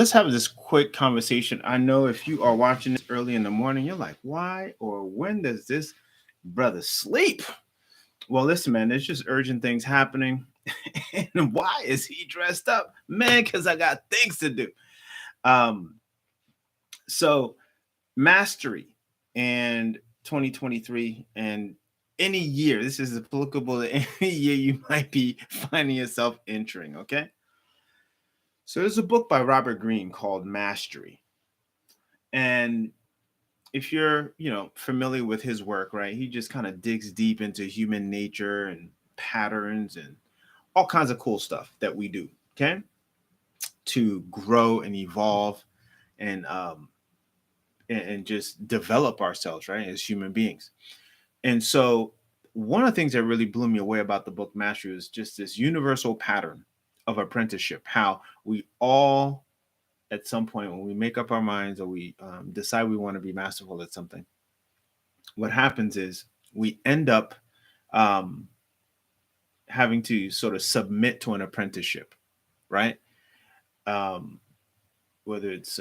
Let's have this quick conversation. I know if you are watching this early in the morning, you're like, why or when does this brother sleep? Well, listen, man, there's just urgent things happening. And why is he dressed up? Man, because I got things to do. Um, so mastery and 2023 and any year, this is applicable to any year you might be finding yourself entering, okay? So there's a book by Robert Greene called Mastery. And if you're, familiar with his work, right, he just kind of digs deep into human nature and patterns and all kinds of cool stuff that we do, okay, to grow and evolve and and just develop ourselves, right, as human beings. And so one of the things that really blew me away about the book Mastery is just this universal pattern of apprenticeship, how we all at some point when we make up our minds or we decide we want to be masterful at something, what happens is we end up um, having to sort of submit to an apprenticeship, right? Um, Whether it's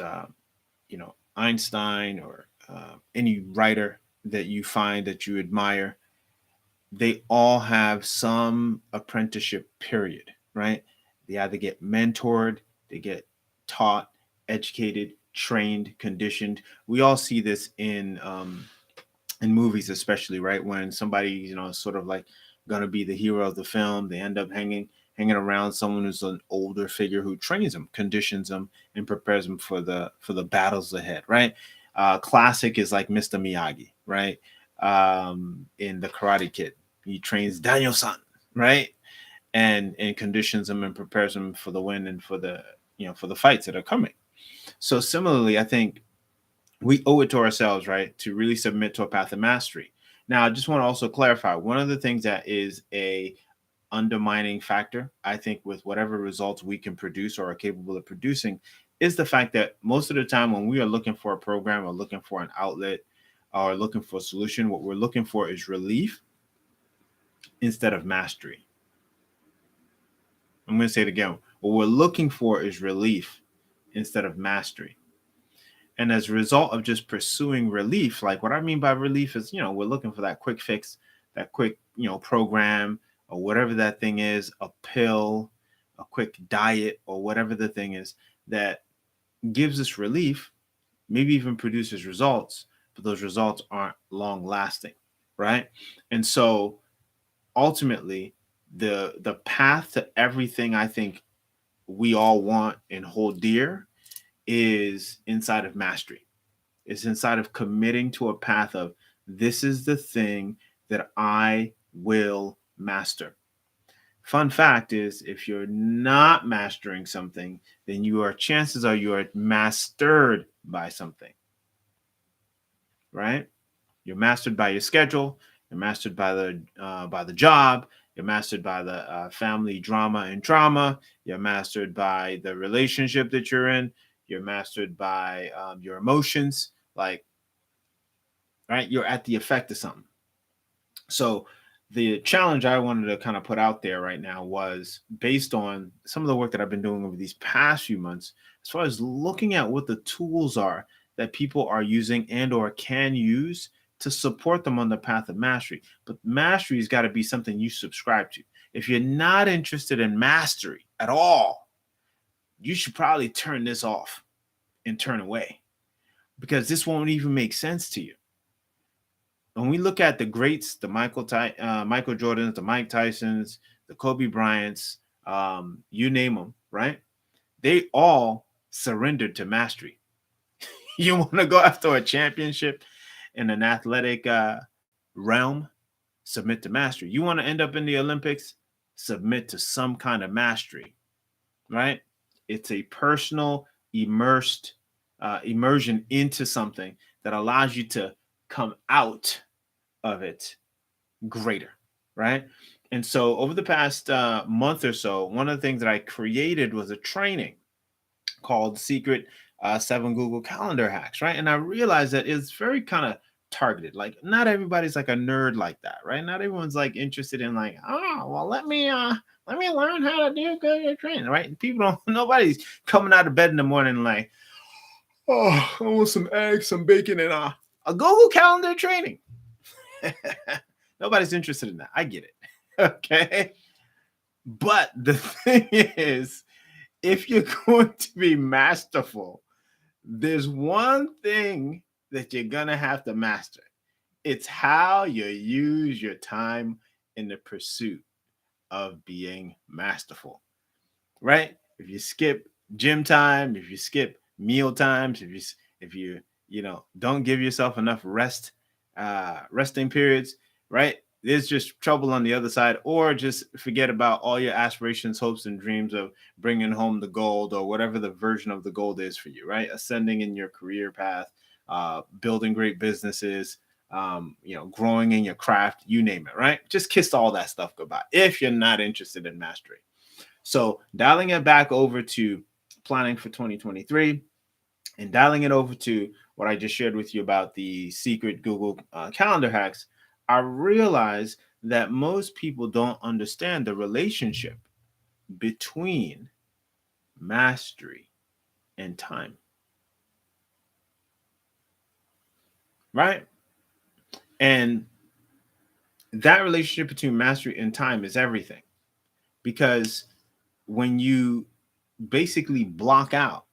Einstein or any writer that you find that you admire, they all have some apprenticeship period, right? They either get mentored, they get taught, educated, trained, conditioned. We all see this in movies, especially, right, when somebody sort of like gonna be the hero of the film, they end up hanging around someone who's an older figure who trains them, conditions them, and prepares them for the battles ahead, right? Classic is like Mr. Miyagi, right? In the Karate Kid, he trains Daniel-san, right, and conditions them and prepares them for the win and for the for the fights that are coming. So similarly, I think we owe it to ourselves, right, to really submit to a path of mastery. Now, I just want to also clarify one of the things that is a undermining factor, I think, with whatever results we can produce or are capable of producing, is the fact that most of the time when we are looking for a program or looking for an outlet or looking for a solution, what we're looking for is relief instead of mastery. I'm going to say it again. What we're looking for is relief instead of mastery. And as a result of just pursuing relief, like what I mean by relief is, we're looking for that quick fix, that quick, program or whatever that thing is, a pill, a quick diet, or whatever the thing is that gives us relief, maybe even produces results, but those results aren't long lasting, right? And so ultimately, the path to everything I think we all want and hold dear is inside of mastery. It's inside of committing to a path of this is the thing that I will master. Fun fact is, if you're not mastering something, then chances are you are mastered by something, right? You're mastered by your schedule. You're mastered by the job. You're mastered by the family drama and trauma. You're mastered by the relationship that you're in. You're mastered by your emotions. Like, right, you're at the effect of something. So the challenge I wanted to kind of put out there right now was based on some of the work that I've been doing over these past few months, as far as looking at what the tools are that people are using and or can use to support them on the path of mastery. But mastery has got to be something you subscribe to. If you're not interested in mastery at all, you should probably turn this off and turn away because this won't even make sense to you. When we look at the greats, the Michael Jordans, the Mike Tysons, the Kobe Bryants, you name them, right? They all surrendered to mastery. You want to go after a championship in an athletic realm? Submit to mastery. You want to end up in the Olympics? Submit to some kind of mastery, right? It's a personal immersion into something that allows you to come out of it greater, right? And so over the past month or so, one of the things that I created was a training called Secret 7 Google Calendar Hacks, right? And I realized that it's very kind of targeted. Like not everybody's like a nerd like that, right? Not everyone's like interested in like, oh, well, Let me learn how to do good training, right? People don't, nobody's coming out of bed in the morning like, oh, I want some eggs, some bacon, and a Google Calendar training. Nobody's interested in that. I get it. Okay. But the thing is, if you're going to be masterful, there's one thing that you're going to have to master. It's how you use your time in the pursuit of being masterful, right? If you skip gym time, if you skip meal times, if you don't give yourself enough resting periods, right? There's just trouble on the other side, or just forget about all your aspirations, hopes, and dreams of bringing home the gold or whatever the version of the gold is for you, right? Ascending in your career path, building great businesses, growing in your craft, you name it, right? Just kiss all that stuff goodbye if you're not interested in mastery. So dialing it back over to planning for 2023 and dialing it over to what I just shared with you about the secret Google calendar hacks, I realize that most people don't understand the relationship between mastery and time, right? And that relationship between mastery and time is everything, because when you basically block out,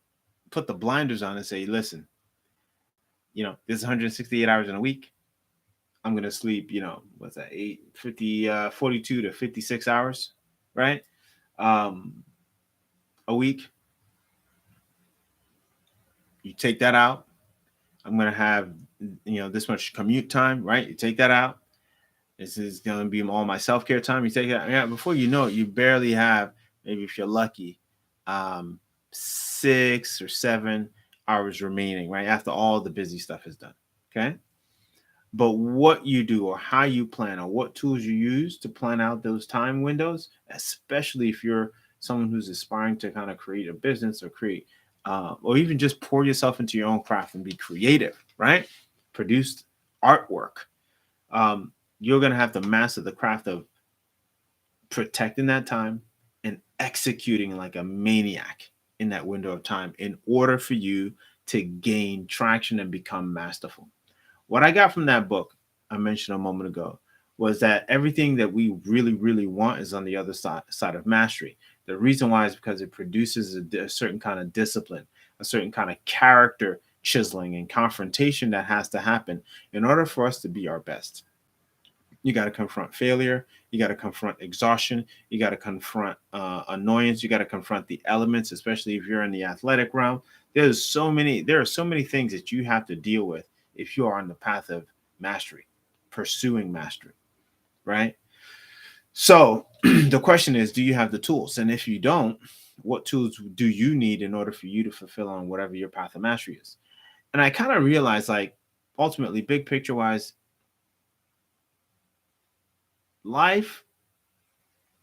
put the blinders on and say, listen, there's 168 hours in a week. I'm going to sleep, what's that, 42 to 56 hours, right? Um, a week. You take that out. I'm going to have, this much commute time, right? You take that out. This is going to be all my self-care time. You take it out. Yeah, before you know it, you barely have, maybe if you're lucky, 6 or 7 hours remaining, right? After all the busy stuff is done. Okay. But what you do or how you plan or what tools you use to plan out those time windows, especially if you're someone who's aspiring to kind of create a business or create, or even just pour yourself into your own craft and be creative, right? Produce artwork. You're going to have to master the craft of protecting that time and executing like a maniac in that window of time in order for you to gain traction and become masterful. What I got from that book I mentioned a moment ago was that everything that we really, really want is on the other side of mastery. The reason why is because it produces a certain kind of discipline, a certain kind of character chiseling and confrontation that has to happen in order for us to be our best. You got to confront failure. You got to confront exhaustion. You got to confront annoyance. You got to confront the elements, especially if you're in the athletic realm. There are so many things that you have to deal with if you are on the path of mastery, pursuing mastery, right? So the question is, do you have the tools? And if you don't, what tools do you need in order for you to fulfill on whatever your path of mastery is? And I kind of realized, like, ultimately, big picture wise, life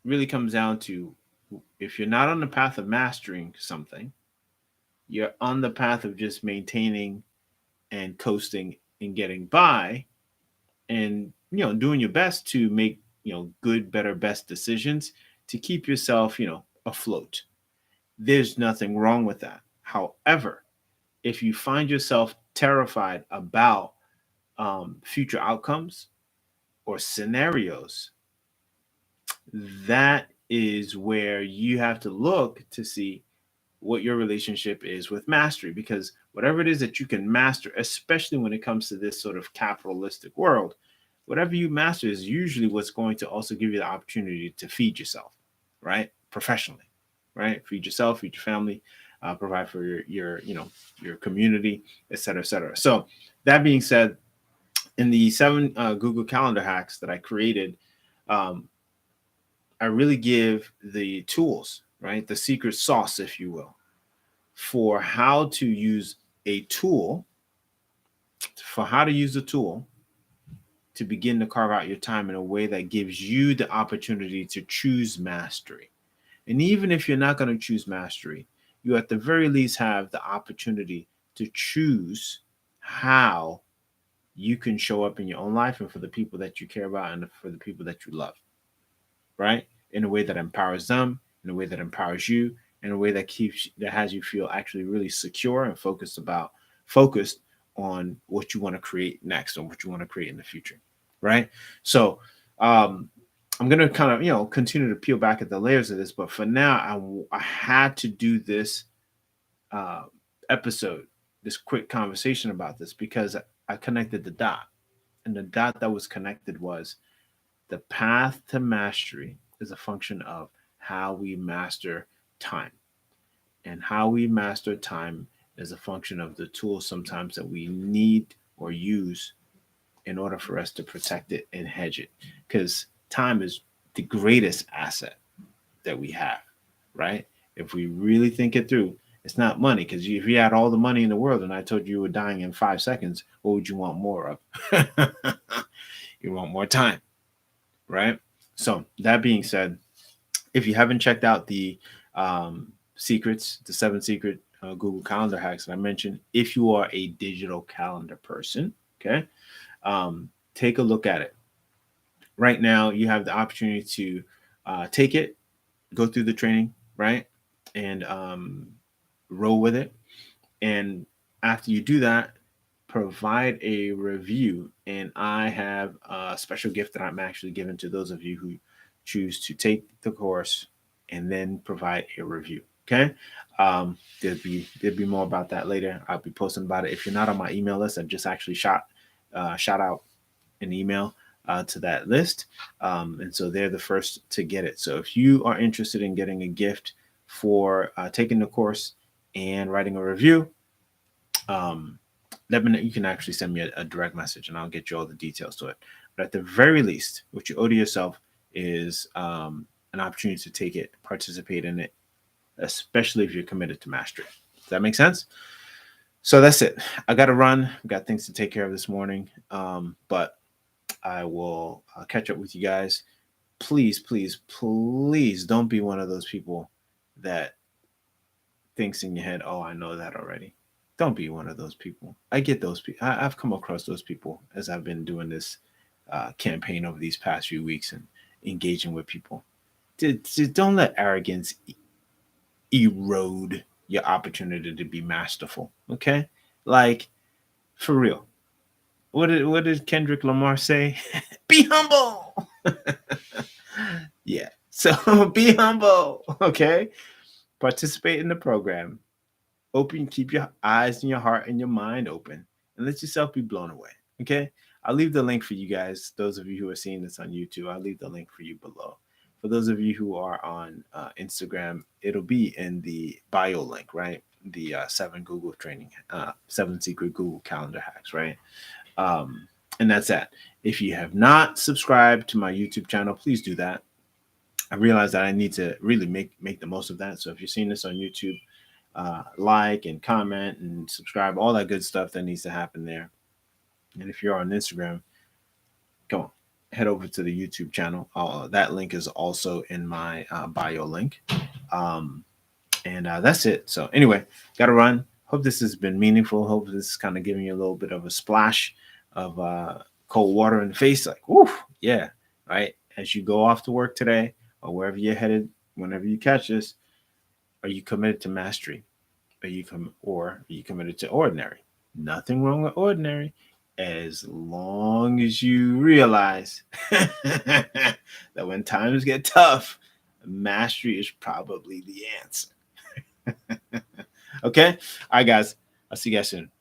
really comes down to, if you're not on the path of mastering something, you're on the path of just maintaining and coasting and getting by, and doing your best to make good, better, best decisions to keep yourself afloat. There's nothing wrong with that. However, if you find yourself terrified about future outcomes or scenarios, that is where you have to look to see what your relationship is with mastery, because whatever it is that you can master, especially when it comes to this sort of capitalistic world, whatever you master is usually what's going to also give you the opportunity to feed yourself, right? Professionally, right? Feed yourself, feed your family, provide for your community, et cetera, et cetera. So that being said, in the 7 Google Calendar hacks that I created, um, I really give the tools, right? The secret sauce, if you will, for how to use a tool, for how to use the tool to begin to carve out your time in a way that gives you the opportunity to choose mastery. And even if you're not going to choose mastery, you at the very least have the opportunity to choose how you can show up in your own life and for the people that you care about and for the people that you love, right? in a way that empowers them, in a way that empowers you, in a way that has you feel actually really secure and focused on what you want to create next or what you want to create in the future, right? So um, I'm gonna kind of continue to peel back at the layers of this, but for now, I had to do this uh, episode, this quick conversation about this because I connected the dot, and the dot that was connected was the path to mastery is a function of how we master time. And how we master time is a function of the tools sometimes that we need or use in order for us to protect it and hedge it. Because time is the greatest asset that we have, right? If we really think it through, it's not money. Because if you had all the money in the world and I told you were dying in 5 seconds, what would you want more of? You want more time, right? So, that being said, if you haven't checked out the secrets, the 7 secret Google Calendar hacks that I mentioned, if you are a digital calendar person, okay, take a look at it. Right now, you have the opportunity to take it, go through the training, right, and roll with it. And after you do that, provide a review. And I have a special gift that I'm actually giving to those of you who choose to take the course and then provide a review. Okay. There'll be more about that later. I'll be posting about it. If you're not on my email list, I've just actually shout out an email to that list. And so they're the first to get it. So if you are interested in getting a gift for taking the course and writing a review, um, let me know. You can actually send me a direct message and I'll get you all the details to it. But at the very least, what you owe to yourself is an opportunity to take it, participate in it, especially if you're committed to mastery. Does that make sense? So that's it. I got to run. I've got things to take care of this morning. But I will catch up with you guys. Please, please, please don't be one of those people that thinks in your head, oh, I know that already. Don't be one of those people. I get those people. I've come across those people as I've been doing this campaign over these past few weeks and engaging with people. Don't let arrogance erode your opportunity to be masterful. Okay, like for real. What did Kendrick Lamar say? Be humble. Yeah. So be humble. Okay. Participate in the program. Open, keep your eyes and your heart and your mind open, and let yourself be blown away. Okay. I'll leave the link for you guys. Those of you who are seeing this on YouTube, I'll leave the link for you below. For those of you who are on Instagram, it'll be in the bio link, right? The 7 secret Google Calendar hacks, right? Um, and that's that. If you have not subscribed to my YouTube channel, please do that. I realize that I need to really make the most of that. So if you're seeing this on YouTube, like and comment and subscribe, all that good stuff that needs to happen there. And if you're on Instagram, come on, head over to the YouTube channel. That link is also in my bio link. Um, and that's it. So anyway, got to run. Hope this has been meaningful. Hope this is kind of giving you a little bit of a splash of cold water in the face. Like, whoo, yeah, right. As you go off to work today or wherever you're headed, whenever you catch this, are you committed to mastery? Are you committed to ordinary? Nothing wrong with ordinary, as long as you realize that when times get tough, mastery is probably the answer. Okay? All right, guys. I'll see you guys soon.